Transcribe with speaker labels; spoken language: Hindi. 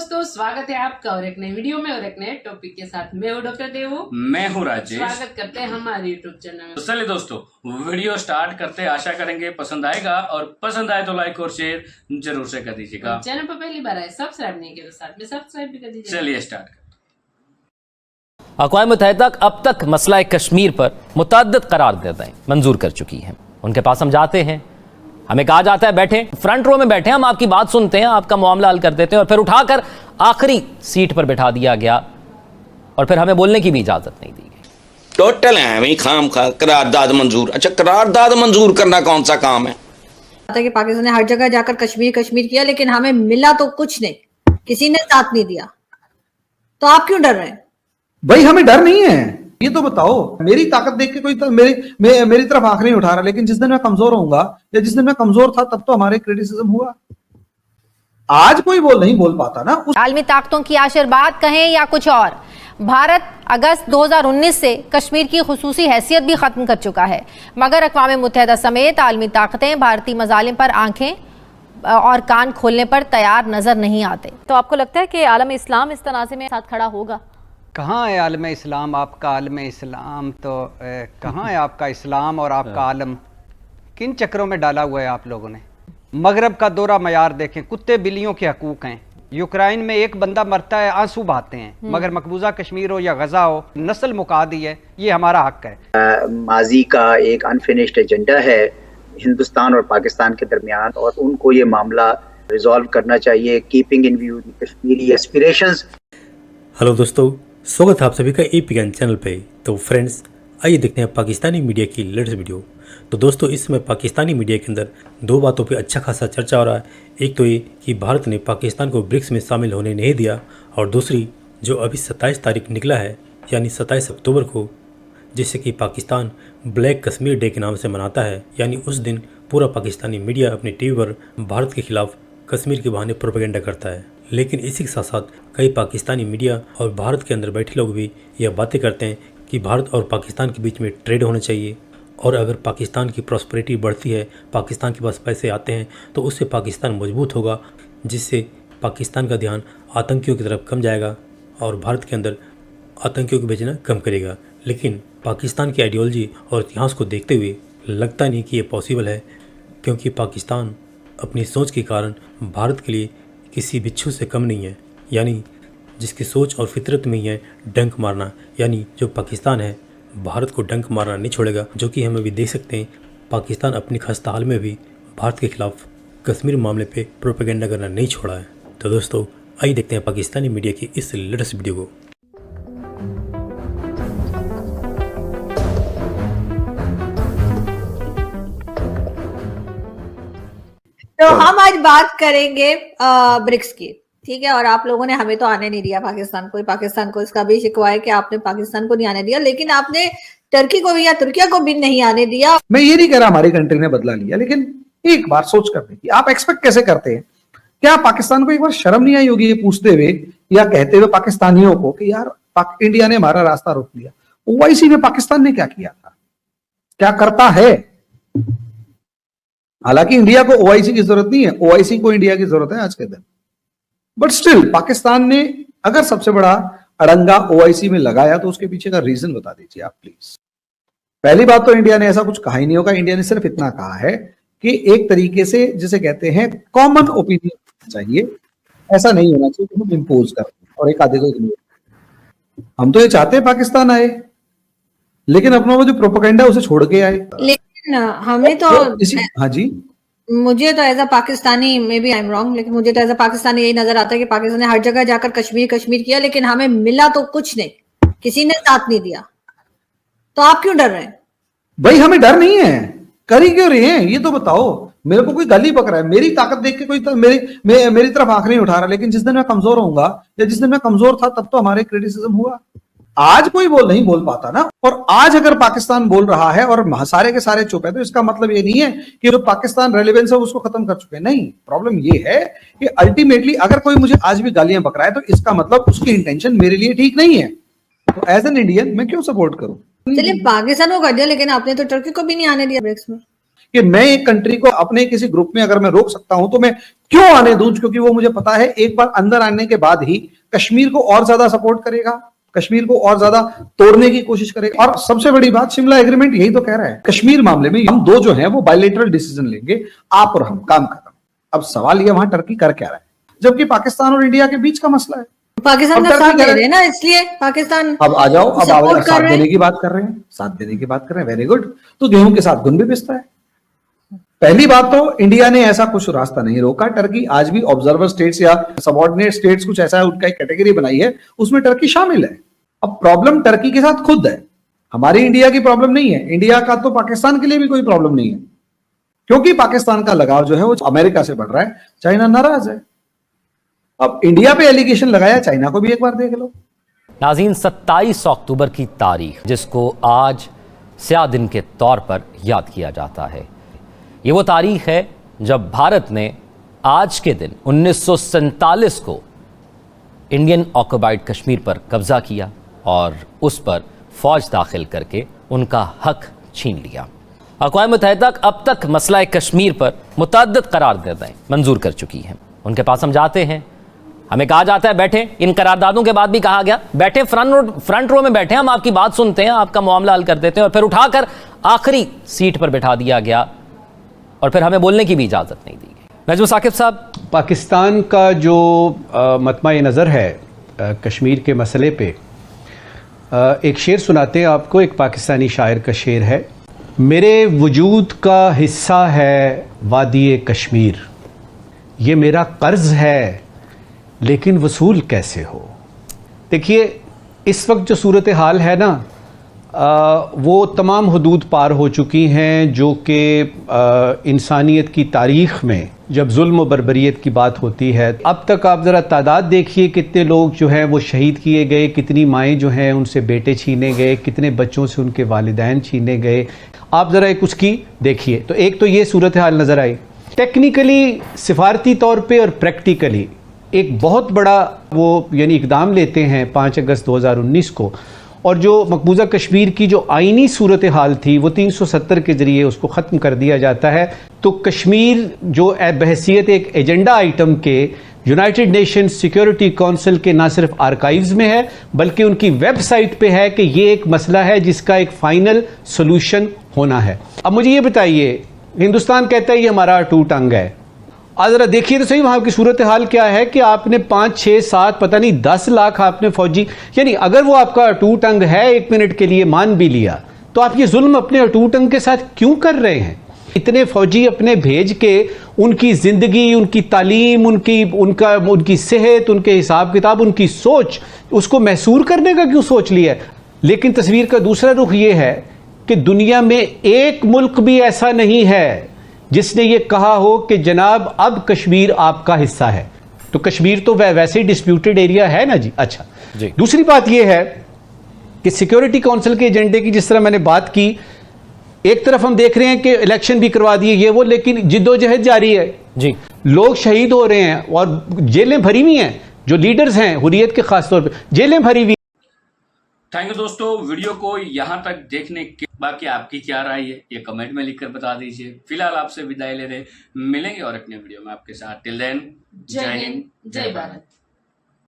Speaker 1: दोस्तों, स्वागत है आपका और एक नई वीडियो में और एक नए टॉपिक के साथ। मैं हूँ डॉक्टर देवू,
Speaker 2: मैं हूँ राजेश।
Speaker 1: स्वागत करते हैं हमारे यूट्यूब चैनल में।
Speaker 2: तो चलिए दोस्तों, वीडियो स्टार्ट करते हैं। आशा करेंगे पसंद आएगा और पसंद आए तो लाइक और शेयर जरूर से कर दीजिएगा।
Speaker 1: चैनल पर पहली बार आए सब्सक्राइब नहीं किया तो साथ में सब्सक्राइब भी कर दीजिए।
Speaker 2: चलिए स्टार्ट करते।
Speaker 3: अक़वाम मुत्तहिदा अब तक मसला कश्मीर पर मुतअद्दिद करारदादें मंजूर कर चुकी हैं। उनके पास हम जाते हैं, हमें कहा जाता है बैठे फ्रंट रो में बैठे, हम आपकी बात सुनते हैं, आपका मामला हल कर देते हैं और फिर उठाकर आखिरी सीट पर बैठा दिया गया और फिर हमें बोलने की भी इजाजत नहीं दी गई।
Speaker 4: टोटल है वही खाम खा करारदाद मंजूर। अच्छा, करारदाद मंजूर करना कौन सा काम है?
Speaker 5: कि पाकिस्तान ने हर जगह जाकर कश्मीर कश्मीर किया, लेकिन हमें मिला तो कुछ नहीं, किसी ने साथ नहीं दिया। तो आप क्यों डर रहे हैं?
Speaker 6: भाई हमें डर नहीं है, ये तो बताओ। मेरी ताकत देख के कोई मेरी तरफ आंख नहीं उठा रहा, लेकिन जिस दिन मैं कमजोर होऊंगा या जिस दिन मैं कमजोर था तब तो हमारे क्रिटिसिज्म हुआ। आज कोई नहीं बोल पाता ना।
Speaker 7: आलमी ताकतों की आशीर्वाद कहें या कुछ और, भारत अगस्त 2019 से कश्मीर की खुसूसी हैसियत भी खत्म कर चुका है, मगर अक़वाम मुत्तहिदा समेत आलमी ताकतें भारतीय मज़ालिम पर आंखें और कान खोलने पर तैयार नजर नहीं आते।
Speaker 8: तो आपको लगता है कि आलम इस्लाम इस तनाज़े में साथ खड़ा होगा?
Speaker 9: कहाँ है आलम इस्लाम? आपका आलम इस्लाम तो कहाँ है आपका इस्लाम और आपका आलम? किन चक्रों में डाला हुआ है आप लोगों ने? मगरब का दौरा मयार देखें, कुत्ते बिल्लियों के हकूक हैं। यूक्रेन में एक बंदा मरता है, आंसू बहाते हैं, मगर मकबूजा कश्मीर हो या गजा हो, नस्ल मुका दी है, ये हमारा हक है।
Speaker 10: माजी का एक अनफिनिश्ड एजेंडा है हिंदुस्तान और पाकिस्तान के दरमियान, और उनको ये मामला रिजॉल्व करना चाहिए, keeping in view Kashmiri aspirations.
Speaker 11: Hello दोस्तों, स्वागत है आप सभी का APN चैनल पे। तो फ्रेंड्स, आइए देखते हैं पाकिस्तानी मीडिया की लेटेस्ट वीडियो। तो दोस्तों, इस समय पाकिस्तानी मीडिया के अंदर दो बातों पे अच्छा खासा चर्चा हो रहा है। एक तो ये कि भारत ने पाकिस्तान को ब्रिक्स में शामिल होने नहीं दिया, और दूसरी जो अभी 27 तारीख निकला है, यानी 27 अक्टूबर को, जिससे कि पाकिस्तान ब्लैक कश्मीर डे के नाम से मनाता है। यानी उस दिन पूरा पाकिस्तानी मीडिया अपनी TV पर भारत के खिलाफ कश्मीर के बहाने प्रोपेगेंडा करता है। लेकिन इसी के साथ साथ कई पाकिस्तानी मीडिया और भारत के अंदर बैठे लोग भी यह बातें करते हैं कि भारत और पाकिस्तान के बीच में ट्रेड होना चाहिए, और अगर पाकिस्तान की प्रॉस्पेरिटी बढ़ती है, पाकिस्तान के पास पैसे आते हैं, तो उससे पाकिस्तान मजबूत होगा, जिससे पाकिस्तान का ध्यान आतंकियों की तरफ कम जाएगा और भारत के अंदर आतंकियों को भेजना कम करेगा। लेकिन पाकिस्तान की आइडियोलॉजी और इतिहास को देखते हुए लगता नहीं कि ये पॉसिबल है, क्योंकि पाकिस्तान अपनी सोच के कारण भारत के लिए किसी बिच्छू से कम नहीं है। यानी जिसकी सोच और फितरत में ही है डंक मारना, यानी जो पाकिस्तान है भारत को डंक मारना नहीं छोड़ेगा, जो कि हम अभी देख सकते हैं। पाकिस्तान अपनी खस्ता हाल में भी भारत के खिलाफ कश्मीर मामले पे प्रोपेगेंडा करना नहीं छोड़ा है। तो दोस्तों, आइए देखते हैं पाकिस्तानी मीडिया की इस लेटेस्ट वीडियो को।
Speaker 5: तो हम आज बात करेंगे ब्रिक्स की, ठीक है। और आप लोगों ने हमें तो आने नहीं दिया पाकिस्तान को इसका भी शिकवा है कि आपने पाकिस्तान को नहीं आने दिया, लेकिन आपने टर्की को भी या तुर्किया को भी नहीं आने दिया।
Speaker 6: मैं ये नहीं कह रहा हमारी कंट्री ने बदला लिया, लेकिन एक बार सोच कर देखिए, आप एक्सपेक्ट कैसे करते हैं? क्या पाकिस्तान को एक बार शर्म नहीं आई होगी ये पूछते हुए या कहते हुए पाकिस्तानियों को कि यार इंडिया ने हमारा रास्ता रोक दिया? OIC में पाकिस्तान ने क्या किया था, क्या करता है? हालांकि इंडिया को OIC की जरूरत नहीं है, OIC को इंडिया की जरूरत है आज के दिन, बट स्टिल पाकिस्तान ने अगर सबसे बड़ा अड़ंगा OIC में लगाया तो उसके पीछे का रीजन बता दीजिए आप प्लीज। पहली बात तो इंडिया ने ऐसा कुछ कहा ही नहीं होगा। इंडिया ने सिर्फ इतना कहा है कि एक तरीके से जिसे कहते हैं कॉमन ओपिनियन चाहिए, ऐसा नहीं होना चाहिए कि हम इम्पोज कर और एक आधे को इग्नोर। हम तो ये चाहते हैं पाकिस्तान आए, लेकिन अपना वो जो प्रोपेगेंडा उसे छोड़ के आए।
Speaker 5: लेकिन हमें तो
Speaker 6: हाँ जी,
Speaker 5: मुझे तो as a Pakistani, may be I am wrong, लेकिन मुझे तो एज अ पाकिस्तानी यही नजर आता है कि पाकिस्तान ने हर जगह जाकर कश्मीर कश्मीर किया, लेकिन हमें मिला तो कुछ नहीं, किसी ने साथ नहीं दिया। तो आप क्यों डर रहे हैं?
Speaker 6: भाई हमें डर नहीं है, कर ही क्यों रहे हैं ये तो बताओ। मेरे को कोई गाली बक रहा है, मेरी ताकत देख के कोई मेरी तरफ आंख नहीं उठा रहा, लेकिन जिस दिन मैं कमजोर होऊंगा या जिस दिन मैं कमजोर था तब तो हमारे क्रिटिसिज्म हुआ। आज कोई नहीं बोल पाता ना। और आज अगर पाकिस्तान बोल रहा है और सारे के सारे चुप है, तो इसका मतलब ये नहीं है कि जो पाकिस्तान रेलेवेंस है उसको खत्म कर चुके हैं। नहीं, प्रॉब्लम ये है कि अल्टीमेटली अगर कोई मुझे आज भी गालियां बक रहा है तो इसका मतलब उसकी इंटेंशन मेरे लिए ठीक नहीं है। तो एज एन इंडियन मैं क्यों सपोर्ट करूं?
Speaker 5: चलिए पाकिस्तान को कर दिया, लेकिन आपने तो टर्की को भी नहीं आने दिया ब्रिक्स में।
Speaker 6: कि मैं एक कंट्री को अपने किसी ग्रुप में अगर मैं रोक सकता हूं तो मैं क्यों आने दूं, क्योंकि वो मुझे पता है एक बार अंदर आने के बाद ही कश्मीर को और ज्यादा सपोर्ट करेगा, कश्मीर को और ज्यादा तोड़ने की कोशिश करेगा। और सबसे बड़ी बात, शिमला एग्रीमेंट यही तो कह रहा है, कश्मीर मामले में हम दो जो हैं वो बायलैटरल डिसीजन लेंगे, आप और हम, काम खत्म। अब सवाल ये वहां टर्की कर क्या रहा है, जबकि पाकिस्तान और इंडिया के बीच का मसला है।
Speaker 5: पाकिस्तान का साथ दे रहे हैं ना, इसलिए पाकिस्तान
Speaker 6: अब आ जाओ, अब आप साथ
Speaker 5: रहे
Speaker 6: देने की बात कर रहे हैं, साथ देने की बात कर रहे हैं, वेरी गुड। तो गेहूं के साथ गुण भी पिसता है। पहली बात तो इंडिया ने ऐसा कुछ रास्ता नहीं रोका। टर्की आज भी ऑब्जर्वर स्टेट्स या सबऑर्डिनेट स्टेट्स कुछ ऐसा है, उनका एक कैटेगरी बनाई है, उसमें टर्की शामिल है। अब प्रॉब्लम टर्की के साथ खुद है, हमारी इंडिया की प्रॉब्लम नहीं है। इंडिया का तो पाकिस्तान के लिए भी कोई प्रॉब्लम नहीं है, क्योंकि पाकिस्तान का लगाव जो है वो अमेरिका से बढ़ रहा है, चाइना नाराज है। अब इंडिया पे एलिगेशन लगाया, चाइना को भी एक बार देख लो।
Speaker 3: नाज़रीन, 27 अक्टूबर की तारीख, जिसको आज स्याह दिन के तौर पर याद किया जाता है, ये वो तारीख है जब भारत ने आज के दिन 1947 को इंडियन ऑक्युपाइड कश्मीर पर कब्जा किया और उस पर फौज दाखिल करके उनका हक छीन लिया। अक़वाम मुत्तहिदा अब तक मसला कश्मीर पर मुतअद्दिद करारदादें मंजूर कर चुकी हैं। उनके पास हम जाते हैं, हमें कहा जाता है बैठे, इन करारदादों के बाद भी कहा गया बैठे, फ्रंट रो में बैठे, हम आपकी बात सुनते हैं, आपका मामला हल कर देते हैं, और फिर उठाकर आखिरी सीट पर बैठा दिया गया और फिर हमें बोलने की भी इजाज़त नहीं दी गई। नजम साकिब साहब,
Speaker 12: पाकिस्तान का जो मतमा नज़र है कश्मीर के मसले पे, एक शेर सुनाते हैं आपको, एक पाकिस्तानी शायर का शेर है, मेरे वजूद का हिस्सा है वादी कश्मीर, ये मेरा कर्ज है लेकिन वसूल कैसे हो। देखिए, इस वक्त जो सूरत हाल है ना, वो तमाम हदूद पार हो चुकी हैं जो कि इंसानियत की तारीख़ में जब जुल्म व बर्बरियत की बात होती है। अब तक आप ज़रा तादाद देखिए, कितने लोग जो हैं वो शहीद किए गए, कितनी माएँ जो हैं उनसे बेटे छीने गए, कितने बच्चों से उनके वालिदैन छीने गए। आप ज़रा एक उसकी देखिए। तो एक तो ये सूरत हाल नज़र आई। टेक्निकली, सिफारती तौर पे और प्रैक्टिकली एक बहुत बड़ा वो यानी इकदाम लेते हैं 5 अगस्त 2019 को, और जो मकबूजा कश्मीर की जो आइनी सूरत हाल थी वो 370 के ज़रिए उसको ख़त्म कर दिया जाता है। तो कश्मीर जो बहसीत एक एजेंडा आइटम के यूनाइटेड नेशन सिक्योरिटी काउंसिल के ना सिर्फ आर्काइव्स में है बल्कि उनकी वेबसाइट पे है कि ये एक मसला है जिसका एक फ़ाइनल सोल्यूशन होना है। अब मुझे ये बताइए, हिंदुस्तान कहता है ये हमारा अटूट अंग है। आज ज़रा देखिए तो सही वहाँ की सूरत हाल क्या है कि आपने 5, 6, 7 पता नहीं 10 लाख आपने फौजी, यानी अगर वो आपका अटूट अंग है, 1 मिनट के लिए मान भी लिया, तो आप ये जुल्म अपने अटूट अंग के साथ क्यों कर रहे हैं? इतने फौजी अपने भेज के उनकी ज़िंदगी, उनकी तालीम, उनकी सेहत, उनके हिसाब किताब, उनकी सोच, उसको महसूर करने का क्यों सोच लिया? लेकिन तस्वीर का दूसरा रुख ये है कि दुनिया में एक मुल्क भी ऐसा नहीं है जिसने ये कहा हो कि जनाब अब कश्मीर आपका हिस्सा है। तो कश्मीर तो वैसे ही डिस्प्यूटेड एरिया है ना जी। अच्छा जी। दूसरी बात ये है कि सिक्योरिटी काउंसिल के एजेंडे की जिस तरह मैंने बात की, एक तरफ हम देख रहे हैं कि इलेक्शन भी करवा दिए ये वो, लेकिन जिद्दोजहद जारी है जी। लोग शहीद हो रहे हैं और जेलें भरी हुई हैं, जो लीडर्स हैं हुर्रियत के खासतौर पर जेलें भरी हुई।
Speaker 2: थैंक यू दोस्तों, वीडियो को यहाँ तक देखने के बाकी आपकी क्या राय है ये कमेंट में लिखकर बता दीजिए। फिलहाल आपसे विदाई ले रहे, मिलेंगे और अपने वीडियो में आपके साथ। टिल देन, जय हिंद, जय भारत।